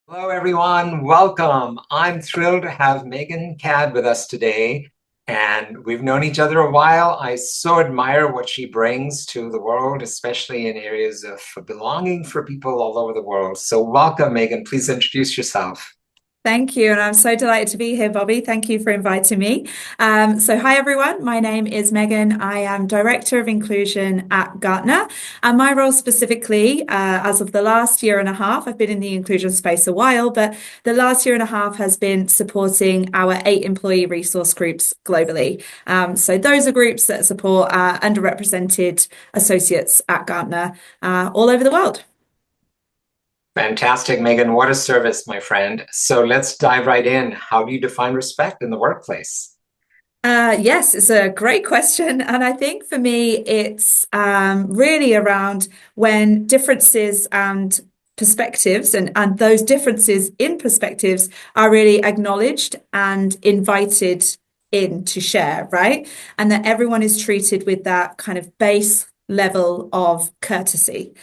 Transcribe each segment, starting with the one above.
Hello, everyone. Welcome. I'm thrilled to have Megan Cadd with us today. And we've known each other a while. I so admire what she brings to the world, especially in areas of belonging for people all over the world. So, welcome, Megan. Please introduce yourself. Thank you. And I'm so delighted to be here, Bobby. Thank you for inviting me. Hi, everyone. My name is Megan. I am Director of Inclusion at Gartner. And my role specifically, as of the last year and a half, I've been in the inclusion space a while, but the last year and a half has been supporting our 8 employee resource groups globally. So those are groups that support underrepresented associates at Gartner all over the world. Fantastic, Megan. What a service, my friend. So, let's dive right in. How do you define respect in the workplace? Yes, it's a great question. And I think for me, it's really around when differences and perspectives and those differences in perspectives are really acknowledged and invited in to share, right? And that everyone is treated with that kind of base level of courtesy.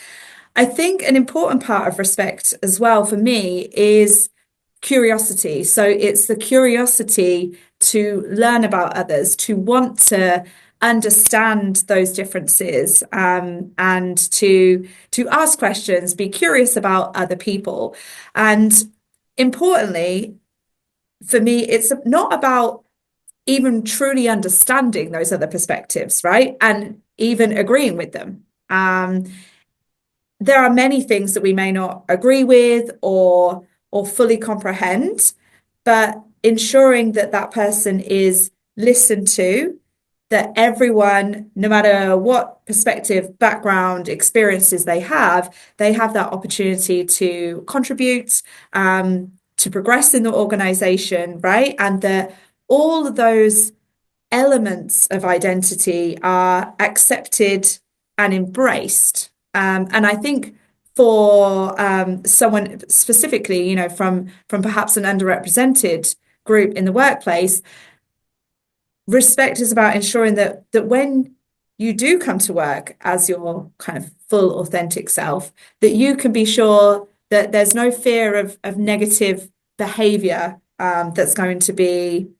I think an important part of respect as well for me is curiosity. So it's the curiosity to learn about others, to want to understand those differences, and to ask questions, be curious about other people. And importantly, for me, it's not about even truly understanding those other perspectives, right? And even agreeing with them. There are many things that we may not agree with or fully comprehend, but ensuring that that person is listened to, that everyone, no matter what perspective, background, experiences they have that opportunity to contribute, to progress in the organization, right? And that all of those elements of identity are accepted and embraced. And I think for someone specifically, from perhaps an underrepresented group in the workplace, respect is about ensuring that when you do come to work as your kind of full authentic self, that you can be sure that there's no fear of negative behavior that's going to be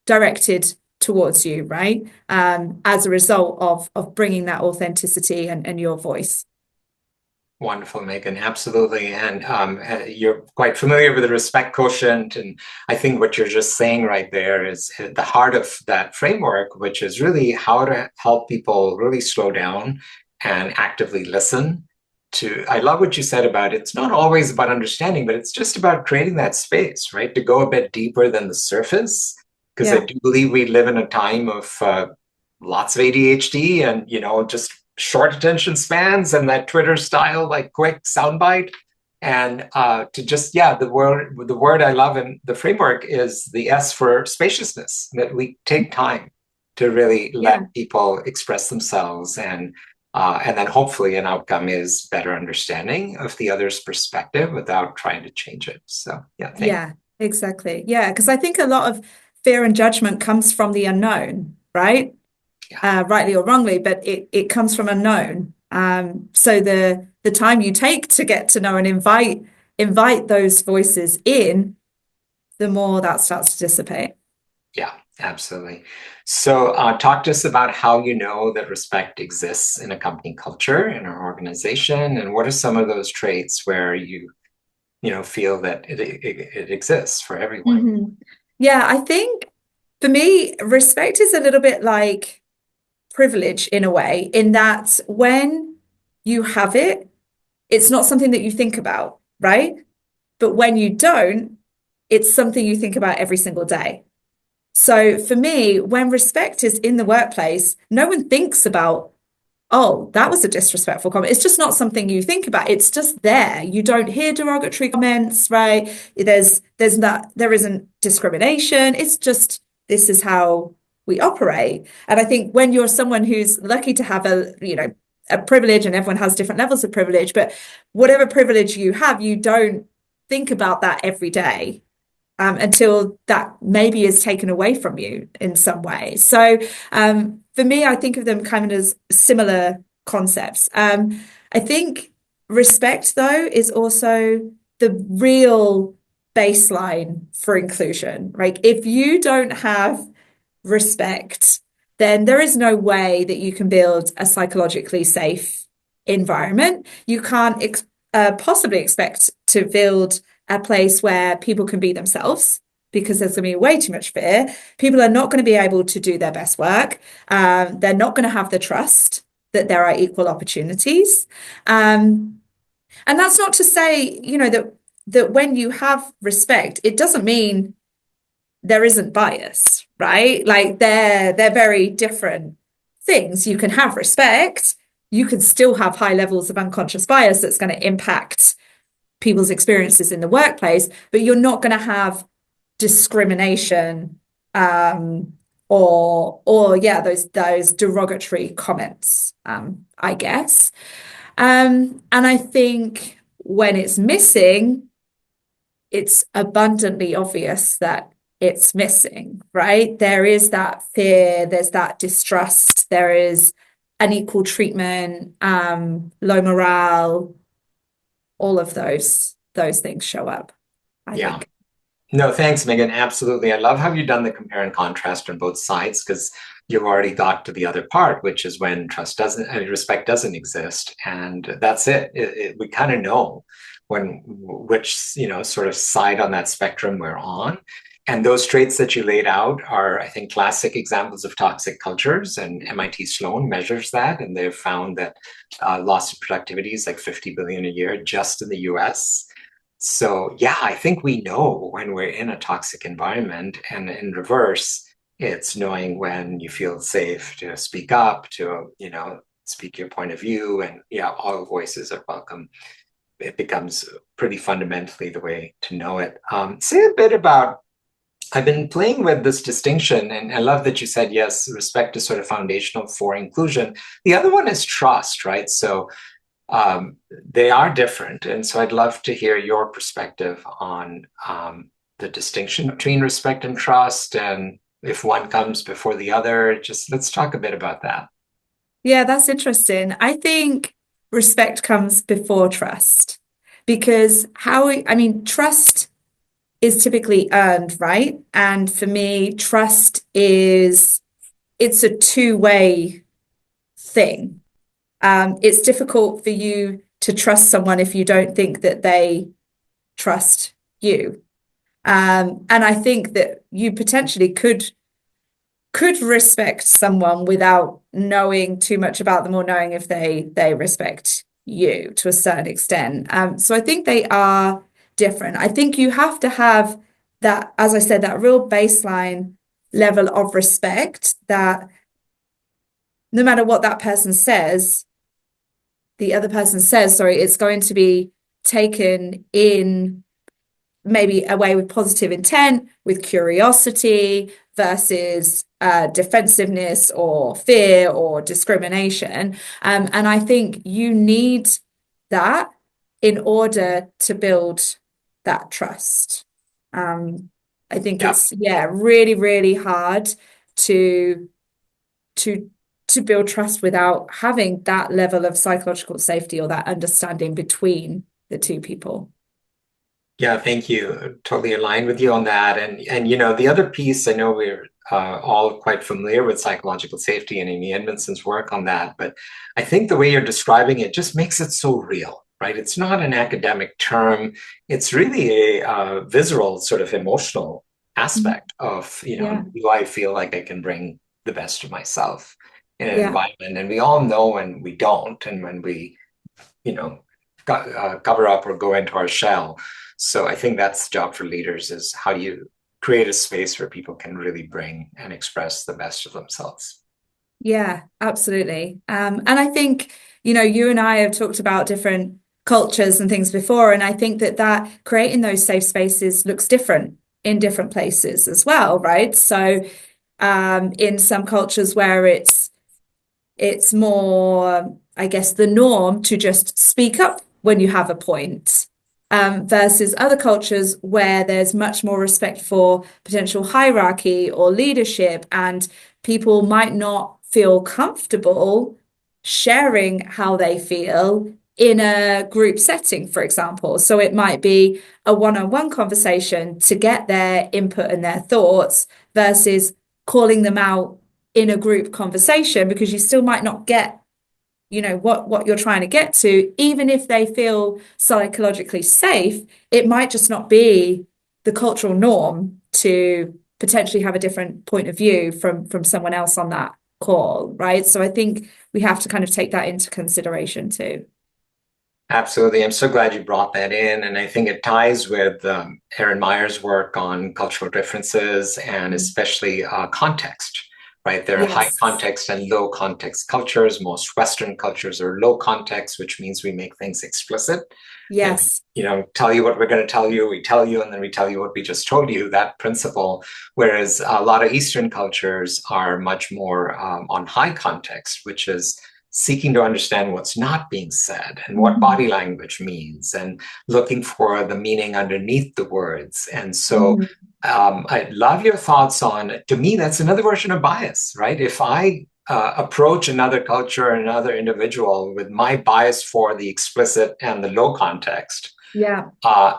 directed towards you, right? As a result of bringing that authenticity and your voice. Wonderful, Megan. Absolutely. And you're quite familiar with the respect quotient. And I think what you're just saying right there is at the heart of that framework, which is really how to help people really slow down and actively listen to. I love what you said about it's not always about understanding, but it's just about creating that space, right? To go a bit deeper than the surface. Because I Yeah. do believe we live in a time of lots of ADHD and, just short attention spans and that Twitter style, like quick soundbite. And to just, yeah, the word I love in the framework is the S for spaciousness, that we take time to really Yeah. let people express themselves and then hopefully an outcome is better understanding of the other's perspective without trying to change it. So yeah, thank Yeah, exactly. Yeah, because I think a lot of fear and judgment comes from the unknown, right? you. Rightly or wrongly, but it comes from unknown. So the time you take to get to know and invite those voices in, the more that starts to dissipate. Yeah, absolutely. So, talk to us about how you know that respect exists in a company culture, in our organization, and what are some of those traits where you feel that it exists for everyone? Mhm. Yeah, I think for me, respect is a little bit like privilege in a way, in that when you have it, it's not something that you think about, right? But when you don't, it's something you think about every single day. So for me, when respect is in the workplace, no one thinks about, oh, that was a disrespectful comment. It's just not something you think about. It's just there. You don't hear derogatory comments, right? There isn't discrimination. It's just this is how we operate. And I think when you're someone who's lucky to have a privilege, and everyone has different levels of privilege, but whatever privilege you have, you don't think about that every day, until that maybe is taken away from you in some way. So for me, I think of them kind of as similar concepts. I think respect, though, is also the real baseline for inclusion, right? If you don't have respect, then there is no way that you can build a psychologically safe environment. You can't possibly expect to build a place where people can be themselves because there's going to be way too much fear. People are not going to be able to do their best work. They're not going to have the trust that there are equal opportunities. And that's not to say, that when you have respect, it doesn't mean there isn't bias, right? Like they're very different things. You can have respect, you can still have high levels of unconscious bias that's going to impact people's experiences in the workplace, but you're not going to have discrimination or yeah, those derogatory comments, I guess. And I think when it's missing, it's abundantly obvious that it's missing, right? There is that fear, there's that distrust, there is unequal treatment, low morale, all of those things show up, I Yeah. think. No, thanks, Megan. Absolutely. I love how you've done the compare and contrast on both sides because you've already got to the other part, which is when respect doesn't exist, and that's it. We kind of know which sort of side on that spectrum we're on. And those traits that you laid out are, I think, classic examples of toxic cultures. And MIT Sloan measures that, and they've found that loss of productivity is like 50 billion a year just in the US. So yeah, I think we know when we're in a toxic environment, and in reverse, it's knowing when you feel safe to speak up, to speak your point of view, and yeah, all voices are welcome. It becomes pretty fundamentally the way to know it. Say a bit about. I've been playing with this distinction, and I love that you said yes, respect is sort of foundational for inclusion. The other one is trust, right? So they are different. And so I'd love to hear your perspective on the distinction between respect and trust, and if one comes before the other. Just let's talk a bit about that. Yeah, that's interesting. I think respect comes before trust because trust is typically earned, right? And for me, it's a two-way thing. It's difficult for you to trust someone if you don't think that they trust you. And I think that you potentially could respect someone without knowing too much about them or knowing if they respect you to a certain extent. So I think they are different. I think you have to have that, as I said, that real baseline level of respect that no matter what that person says, the other person says, sorry, it's going to be taken in maybe a way with positive intent, with curiosity versus defensiveness or fear or discrimination. And I think you need that in order to build that trust. I think Yeah. it's really, really hard to build trust without having that level of psychological safety or that understanding between the two people. Yeah, thank you. Totally aligned with you on that. And the other piece, I know we're all quite familiar with psychological safety and Amy Edmondson's work on that, but I think the way you're describing it just makes it so real, right? It's not an academic term. It's really a visceral, sort of emotional aspect of, Yeah. do I feel like I can bring the best of myself in an Yeah. environment? And we all know when we don't, and when we, cover up or go into our shell. So I think that's the job for leaders, is how do you create a space where people can really bring and express the best of themselves. Yeah, absolutely. And I think, you and I have talked about different cultures and things before, and I think that creating those safe spaces looks different in different places as well, right? So in some cultures where it's more, I guess, the norm to just speak up when you have a point, versus other cultures where there's much more respect for potential hierarchy or leadership, and people might not feel comfortable sharing how they feel in a group setting, for example. So it might be a one-on-one conversation to get their input and their thoughts versus calling them out in a group conversation, because you still might not get, what you're trying to get to. Even if they feel psychologically safe, it might just not be the cultural norm to potentially have a different point of view from someone else on that call, right? So I think we have to kind of take that into consideration too. Absolutely. I'm so glad you brought that in. And I think it ties with Erin Meyer's work on cultural differences and especially context, right? There are high Yes. context and low context cultures. Most Western cultures are low context, which means we make things explicit. And, Yes. tell you what we're going to tell you, we tell you, and then we tell you what we just told you, that principle. Whereas a lot of Eastern cultures are much more on high context, which is seeking to understand what's not being said and what Mhm. body language means and looking for the meaning underneath the words. And so Mhm. I love your thoughts on, to me, that's another version of bias, right? If I approach another culture, another individual with my bias for the explicit and the low context, Yeah.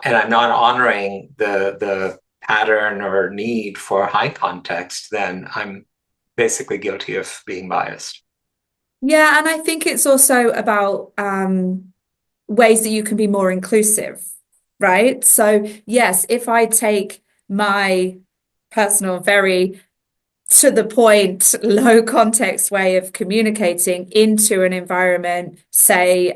and I'm not honoring the pattern or need for high context, then I'm basically guilty of being biased. Yeah, and I think it's also about ways that you can be more inclusive, right? So, yes, if I take my personal, very to the point, low context way of communicating into an environment, say,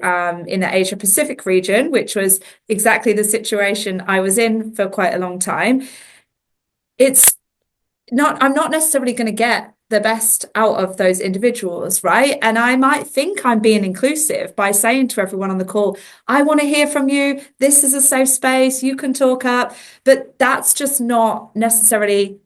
in the Asia Pacific region, which was exactly the situation I was in for quite a long time, it's I'm not necessarily going to get the best out of those individuals, right? And I might think I'm being inclusive by saying to everyone on the call, I want to hear from you. This is a safe space. You can talk up. But that's just not necessarily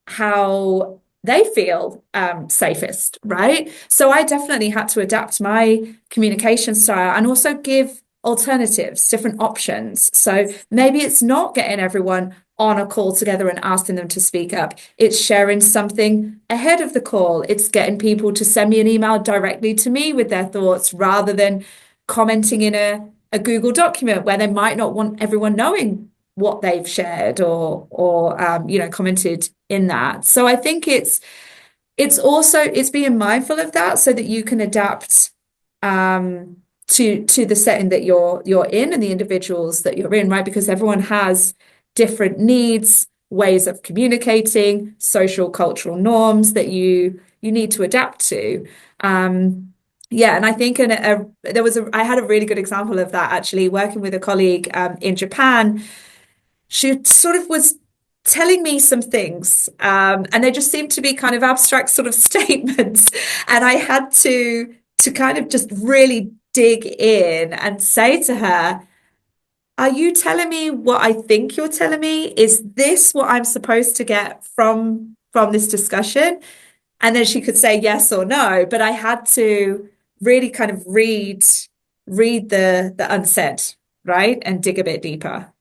how they feel safest, right? So I definitely had to adapt my communication style and also give alternatives, different options. So maybe it's not getting everyone on a call together and asking them to speak up. It's sharing something ahead of the call. It's getting people to send me an email directly to me with their thoughts rather than commenting in a Google document where they might not want everyone knowing what they've shared or commented in that. So I think it's also it's being mindful of that so that you can adapt to the setting that you're in and the individuals that you're in, right? Because everyone has different needs, ways of communicating, social cultural norms that you need to adapt to. Yeah, and I think I had a really good example of that actually working with a colleague in Japan. She sort of was telling me some things, and they just seemed to be kind of abstract sort of statements. And I had to kind of just really dig in and say to her, are you telling me what I think you're telling me? Is this what I'm supposed to get from this discussion? And then she could say yes or no, but I had to really kind of read the unsaid, right? And dig a bit deeper.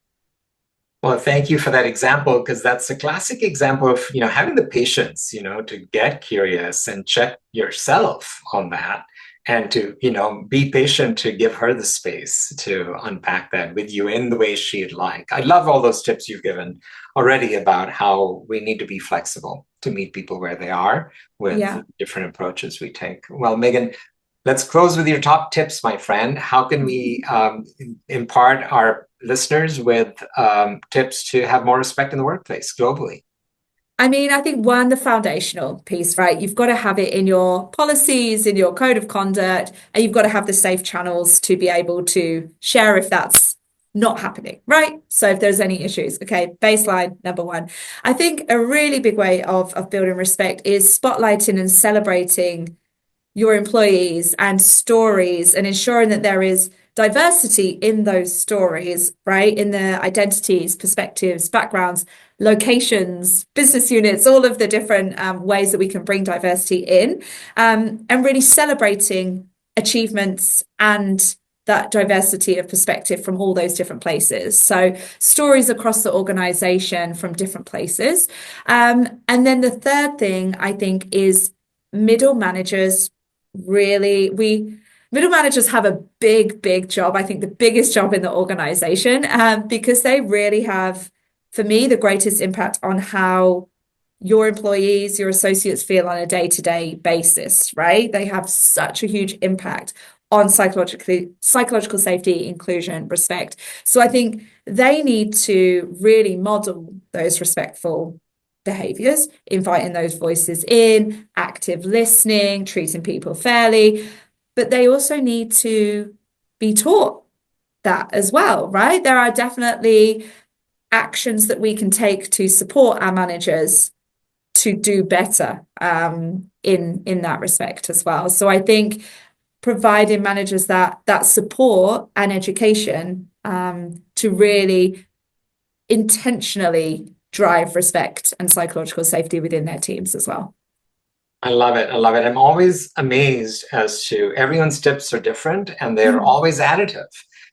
Well, thank you for that example, because that's a classic example of, having the patience, to get curious and check yourself on that and to, be patient to give her the space to unpack that with you in the way she'd like. I love all those tips you've given already about how we need to be flexible to meet people where they are with Yeah. different approaches we take. Well, Megan, let's close with your top tips, my friend. How can we impart our listeners with tips to have more respect in the workplace globally? I mean, I think one, the foundational piece, right? You've got to have it in your policies, in your code of conduct, and you've got to have the safe channels to be able to share if that's not happening, right? So if there's any issues, okay, baseline number one. I think a really big way of building respect is spotlighting and celebrating your employees and stories and ensuring that there is diversity in those stories, right? In the identities, perspectives, backgrounds, locations, business units, all of the different ways that we can bring diversity in, and really celebrating achievements and that diversity of perspective from all those different places. So stories across the organization from different places. And then the third thing I think is middle managers really middle managers have a big job. I think the biggest job in the organization, because they really have, for me, the greatest impact on how your employees, your associates feel on a day-to-day basis, right? They have such a huge impact on psychological safety, inclusion, respect. So I think they need to really model those respectful behaviors, inviting those voices in, active listening, treating people fairly, but they also need to be taught that as well, right? There are definitely actions that we can take to support our managers to do better in that respect as well. So I think providing managers that support and education to really intentionally drive respect and psychological safety within their teams as well. I love it. I love it. I'm always amazed as to everyone's tips are different and they're Mm, always additive.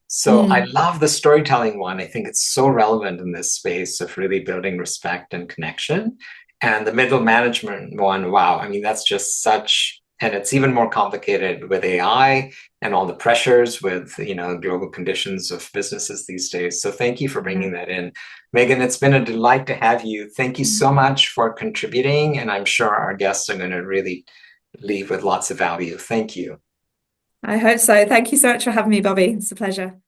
So I mm, love the storytelling one. I think it's so relevant in this space of really building respect and connection. And the middle management one, wow. I mean, that's just such, and it's even more complicated with AI and all the pressures with, global conditions of businesses these days. So thank you for yeah. bringing that in. Megan, it's been a delight to have you. Thank you so much for contributing. And I'm sure our guests are going to really leave with lots of value. Thank you. I hope so. Thank you so much for having me, Bobby. It's a pleasure.